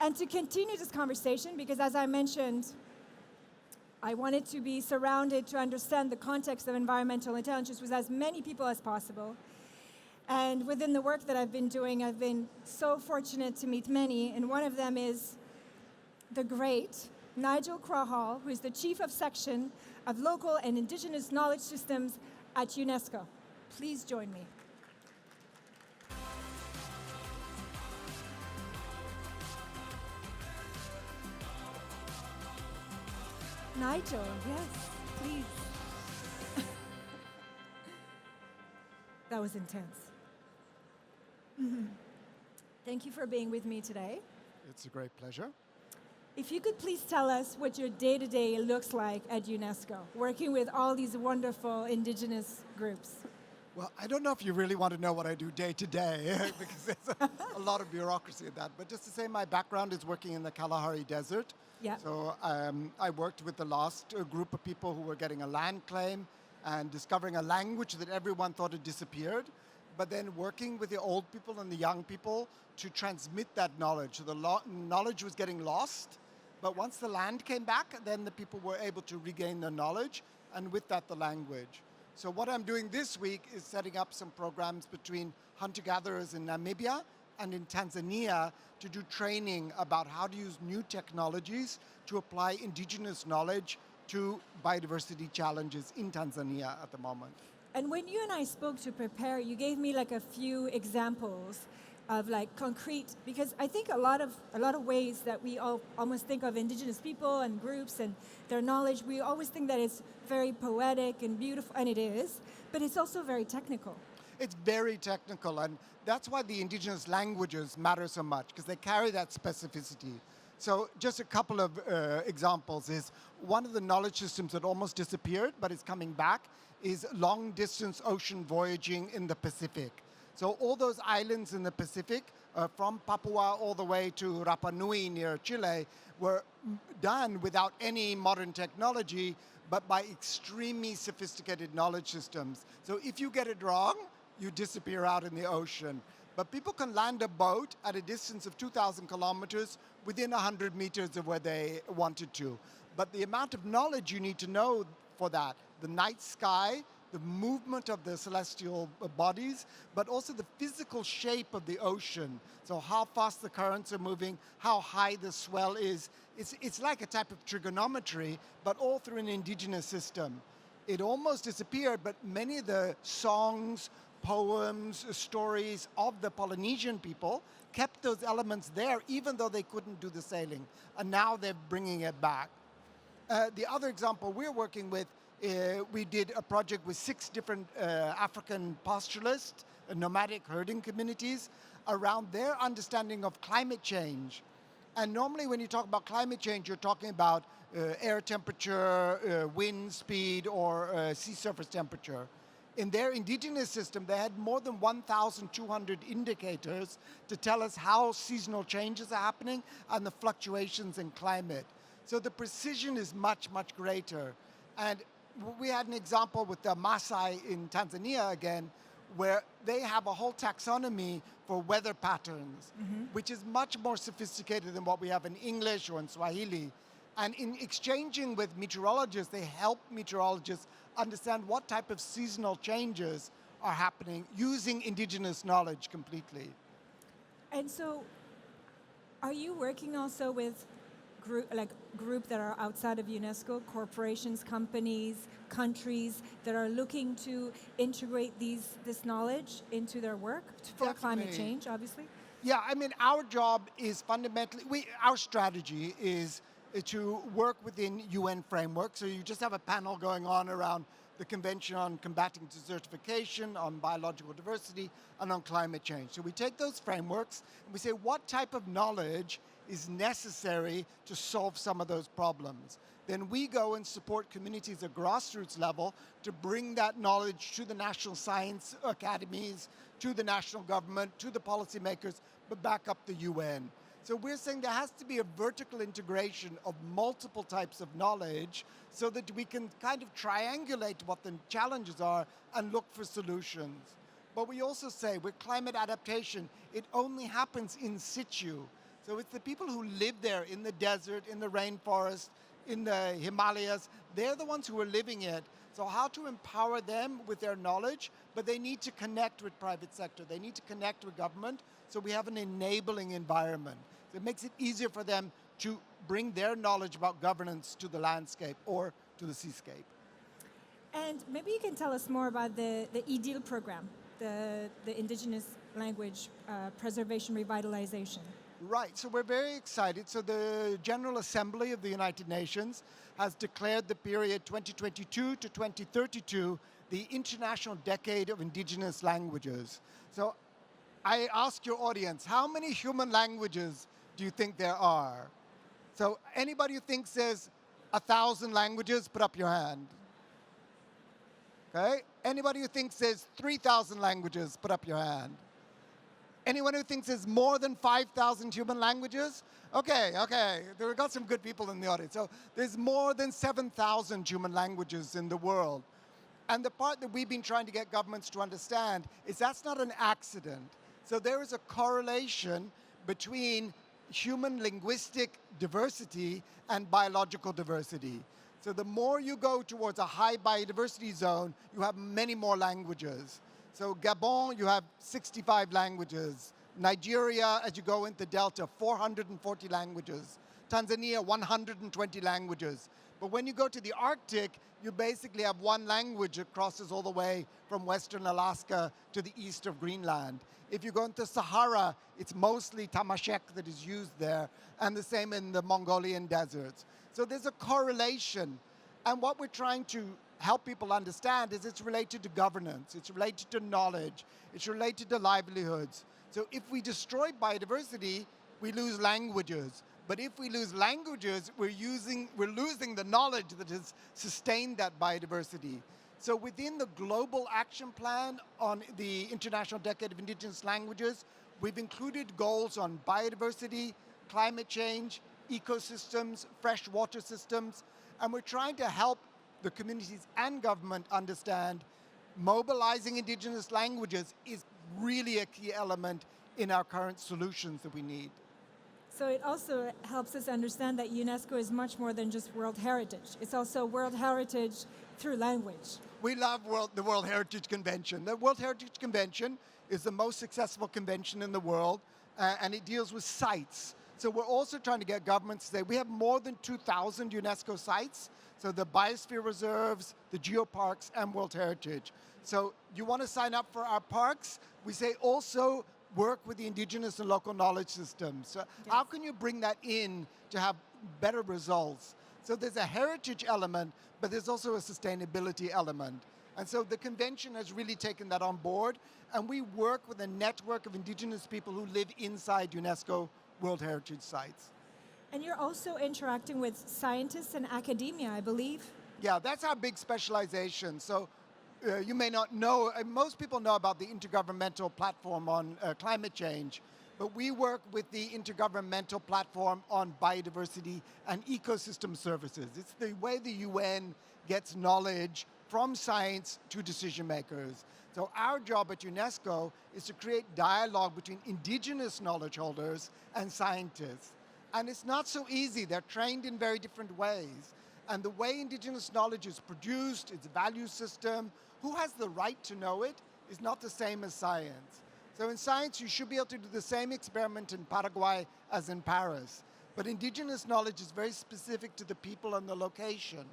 And to continue this conversation, because as I mentioned, I wanted to be surrounded to understand the context of environmental intelligence with as many people as possible. And within the work that I've been doing, I've been so fortunate to meet many, and one of them is the great Nigel Crawhall, who is the Chief of Section of Local and Indigenous Knowledge Systems at UNESCO. Please join me. Nigel, yes, please. That was intense. Thank you for being with me today. It's a great pleasure. If you could please tell us what your day-to-day looks like at UNESCO, working with all these wonderful Indigenous groups. Well, I don't know if you really want to know what I do day to day, because there's a lot of bureaucracy in that. But just to say, my background is working in the Kalahari Desert. Yeah. So I worked with the last group of people who were getting a land claim and discovering a language that everyone thought had disappeared, but then working with the old people and the young people to transmit that knowledge. So the knowledge was getting lost, but once the land came back, then the people were able to regain their knowledge, and with that, the language. So what I'm doing this week is setting up some programs between hunter-gatherers in Namibia and in Tanzania to do training about how to use new technologies to apply indigenous knowledge to biodiversity challenges in Tanzania at the moment. And when you and I spoke to prepare, you gave me like a few examples of like concrete, because I think a lot of ways that we all almost think of Indigenous people and groups and their knowledge, we always think that it's very poetic and beautiful, and it is, but it's also very technical. It's very technical, and that's why the indigenous languages matter so much, because they carry that specificity. So just a couple of examples is one of the knowledge systems that almost disappeared, but is coming back, is long-distance ocean voyaging in the Pacific. So all those islands in the Pacific, from Papua all the way to Rapa Nui near Chile, were done without any modern technology, but by extremely sophisticated knowledge systems. So if you get it wrong, you disappear out in the ocean. But people can land a boat at a distance of 2,000 kilometers within 100 meters of where they wanted to. But the amount of knowledge you need to know for that, the night sky, the movement of the celestial bodies, but also the physical shape of the ocean. So how fast the currents are moving, how high the swell is. It's like a type of trigonometry, but all through an indigenous system. It almost disappeared, but many of the songs, poems, stories of the Polynesian people kept those elements there, even though they couldn't do the sailing. And now they're bringing it back. The other example we're working with, we did a project with 6 different African pastoralists, nomadic herding communities, around their understanding of climate change. And normally when you talk about climate change, you're talking about air temperature, wind speed, or sea surface temperature. In their indigenous system, they had more than 1,200 indicators to tell us how seasonal changes are happening and the fluctuations in climate. So the precision is much, much greater. And we had an example with the Maasai in Tanzania again, where they have a whole taxonomy for weather patterns, which is much more sophisticated than what we have in English or in Swahili. And in exchanging with meteorologists, they help meteorologists understand what type of seasonal changes are happening using indigenous knowledge completely. And so, are you working also with group that are outside of UNESCO, corporations, companies, countries that are looking to integrate this knowledge into their work for climate change, obviously? Yeah, I mean, our job is fundamentally, our strategy is to work within UN framework. So you just have a panel going on around the Convention on Combating Desertification, on biological diversity, and on climate change. So we take those frameworks and we say, what type of knowledge is necessary to solve some of those problems? Then we go and support communities at grassroots level to bring that knowledge to the national science academies, to the national government, to the policymakers, but back up the UN. So we're saying there has to be a vertical integration of multiple types of knowledge so that we can kind of triangulate what the challenges are and look for solutions. But we also say with climate adaptation, it only happens in situ. So it's the people who live there in the desert, in the rainforest, in the Himalayas. They're the ones who are living it. So how to empower them with their knowledge, but they need to connect with private sector. They need to connect with government, so we have an enabling environment. So it makes it easier for them to bring their knowledge about governance to the landscape or to the seascape. And maybe you can tell us more about the EDIL program, the Indigenous Language Preservation Revitalization. Right, so we're very excited. So the General Assembly of the United Nations has declared the period 2022 to 2032 the International Decade of Indigenous Languages. So I ask your audience, how many human languages do you think there are? So anybody who thinks there's 1,000 languages, put up your hand. Okay, anybody who thinks there's 3,000 languages, put up your hand. Anyone who thinks there's more than 5,000 human languages? Okay. We've got some good people in the audience. So there's more than 7,000 human languages in the world. And the part that we've been trying to get governments to understand is that's not an accident. So there is a correlation between human linguistic diversity and biological diversity. So the more you go towards a high biodiversity zone, you have many more languages. So Gabon, you have 65 languages. Nigeria, as you go into Delta, 440 languages. Tanzania, 120 languages. But when you go to the Arctic, you basically have one language that crosses all the way from Western Alaska to the east of Greenland. If you go into Sahara, it's mostly Tamashek that is used there, and the same in the Mongolian deserts. So there's a correlation. And what we're trying to help people understand is it's related to governance, it's related to knowledge, it's related to livelihoods. So if we destroy biodiversity, we lose languages. But if we lose languages, we're losing the knowledge that has sustained that biodiversity. So within the global action plan on the International Decade of Indigenous Languages, we've included goals on biodiversity, climate change, ecosystems, freshwater systems, and we're trying to help the communities and government understand mobilizing indigenous languages is really a key element in our current solutions that we need. So it also helps us understand that UNESCO is much more than just World Heritage. It's also World Heritage through language. We love the World Heritage Convention. The World Heritage Convention is the most successful convention in the world, and it deals with sites. So we're also trying to get governments to say we have more than 2,000 UNESCO sites, so the biosphere reserves, the geoparks, and World Heritage. So you want to sign up for our parks? We say also work with the indigenous and local knowledge systems. So yes. How can you bring that in to have better results? So there's a heritage element, but there's also a sustainability element. And so the convention has really taken that on board, and we work with a network of indigenous people who live inside UNESCO World Heritage sites. And you're also interacting with scientists and academia, I believe. Yeah, that's our big specialization. So you may not know, most people know about the Intergovernmental Platform on Climate Change, but we work with the Intergovernmental Platform on Biodiversity and Ecosystem Services. It's the way the UN gets knowledge from science to decision makers. So our job at UNESCO is to create dialogue between indigenous knowledge holders and scientists. And it's not so easy. They're trained in very different ways. And the way indigenous knowledge is produced, its value system, who has the right to know it, is not the same as science. So in science, you should be able to do the same experiment in Paraguay as in Paris. But indigenous knowledge is very specific to the people and the location.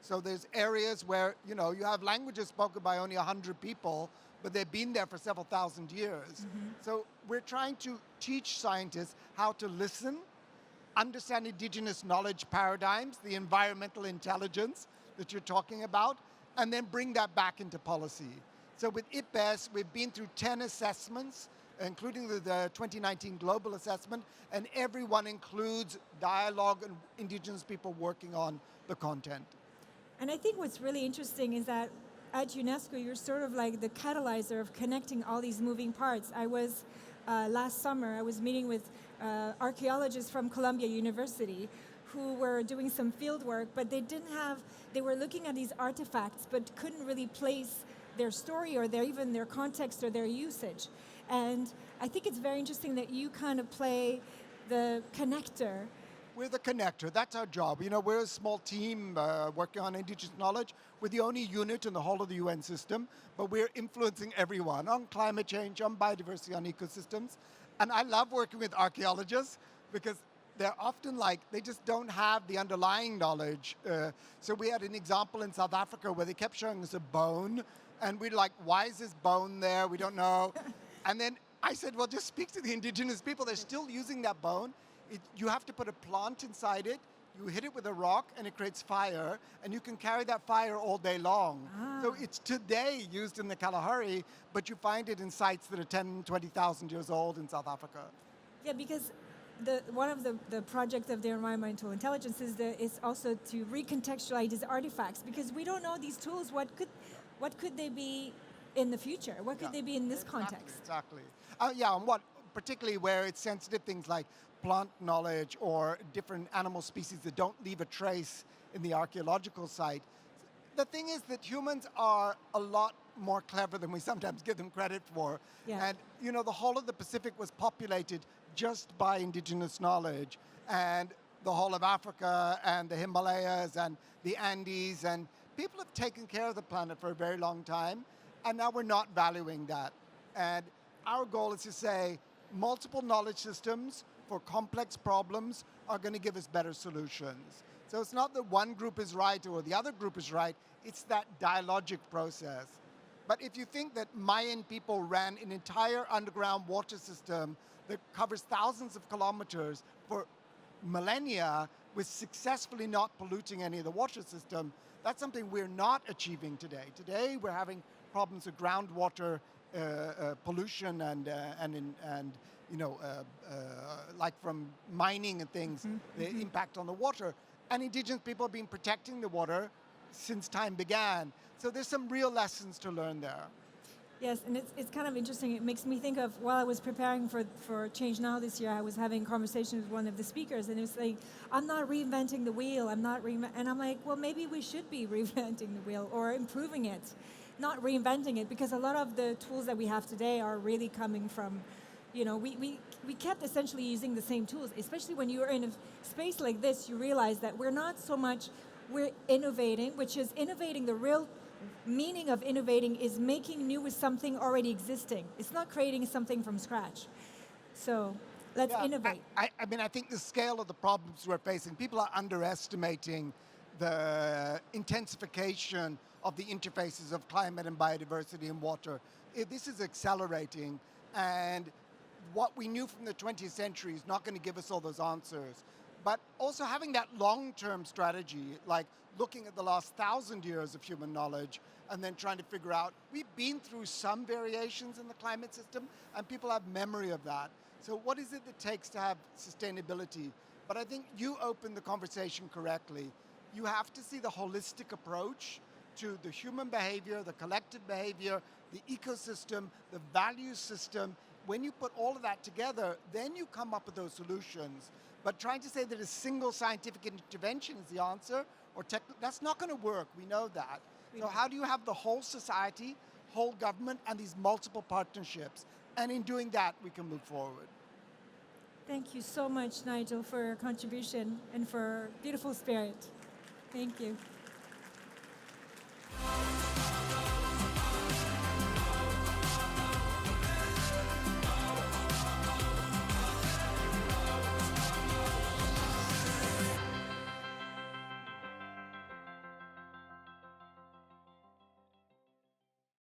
So there's areas where, you have languages spoken by only 100 people, but they've been there for several thousand years. Mm-hmm. So we're trying to teach scientists how to listen, understand indigenous knowledge paradigms, the environmental intelligence that you're talking about, and then bring that back into policy. So with IPES, we've been through 10 assessments, including the 2019 global assessment, and every one includes dialogue and indigenous people working on the content. And I think what's really interesting is that at UNESCO, you're sort of like the catalyzer of connecting all these moving parts. I was, last summer, I was meeting with archaeologists from Columbia University who were doing some field work, but they were looking at these artifacts, but couldn't really place their story or even their context or their usage. And I think it's very interesting that you kind of play the connector. We're the connector. That's our job. You know, we're a small team working on indigenous knowledge. We're the only unit in the whole of the UN system, but we're influencing everyone on climate change, on biodiversity, on ecosystems. And I love working with archaeologists because they're often like, they just don't have the underlying knowledge. So we had an example in South Africa where they kept showing us a bone, and we're like, why is this bone there? We don't know. And then I said, well, just speak to the indigenous people. They're still using that bone. You have to put a plant inside it, you hit it with a rock, and it creates fire, and you can carry that fire all day long. So it's today used in the Kalahari, but you find it in sites that are 10, 20,000 years old in South Africa. Yeah, because one of the projects of the environmental intelligence is also to recontextualize these artifacts, because we don't know these tools. What could they be in the future? What could they be in this context? Exactly. And what, particularly where it's sensitive things like plant knowledge or different animal species that don't leave a trace in the archaeological site. The thing is that humans are a lot more clever than we sometimes give them credit for. Yeah. And you know, the whole of the Pacific was populated just by indigenous knowledge, and the whole of Africa and the Himalayas and the Andes, and people have taken care of the planet for a very long time, and now we're not valuing that. And our goal is to say multiple knowledge systems for complex problems are going to give us better solutions. So it's not that one group is right or the other group is right, it's that dialogic process. But if you think that Mayan people ran an entire underground water system that covers thousands of kilometers for millennia with successfully not polluting any of the water system, that's something we're not achieving today. Today we're having problems with groundwater pollution and you know, like from mining and things, the impact on the water. And indigenous people have been protecting the water since time began. So there's some real lessons to learn there. Yes, and it's kind of interesting. It makes me think of, while I was preparing for Change Now this year, I was having a conversation with one of the speakers, and it was like, I'm not reinventing the wheel, and I'm like, well, maybe we should be reinventing the wheel or improving it, not reinventing it, because a lot of the tools that we have today are really coming from, you know, we kept essentially using the same tools, especially when you're in a space like this, you realize that we're innovating, which is innovating. The real meaning of innovating is making new with something already existing. It's not creating something from scratch. So let's innovate. I mean, I think the scale of the problems we're facing, people are underestimating the intensification of the interfaces of climate and biodiversity and water. This is accelerating, and what we knew from the 20th century is not going to give us all those answers. But also having that long-term strategy, like looking at the last 1,000 years of human knowledge and then trying to figure out, we've been through some variations in the climate system and people have memory of that. So what is it that takes to have sustainability? But I think you opened the conversation correctly. You have to see the holistic approach to the human behavior, the collective behavior, the ecosystem, the value system. When you put all of that together, then you come up with those solutions. But trying to say that a single scientific intervention is the answer, or that's not going to work. We know that. So how do you have the whole society, whole government, and these multiple partnerships? And in doing that, we can move forward. Thank you so much, Nigel, for your contribution and for beautiful spirit. Thank you.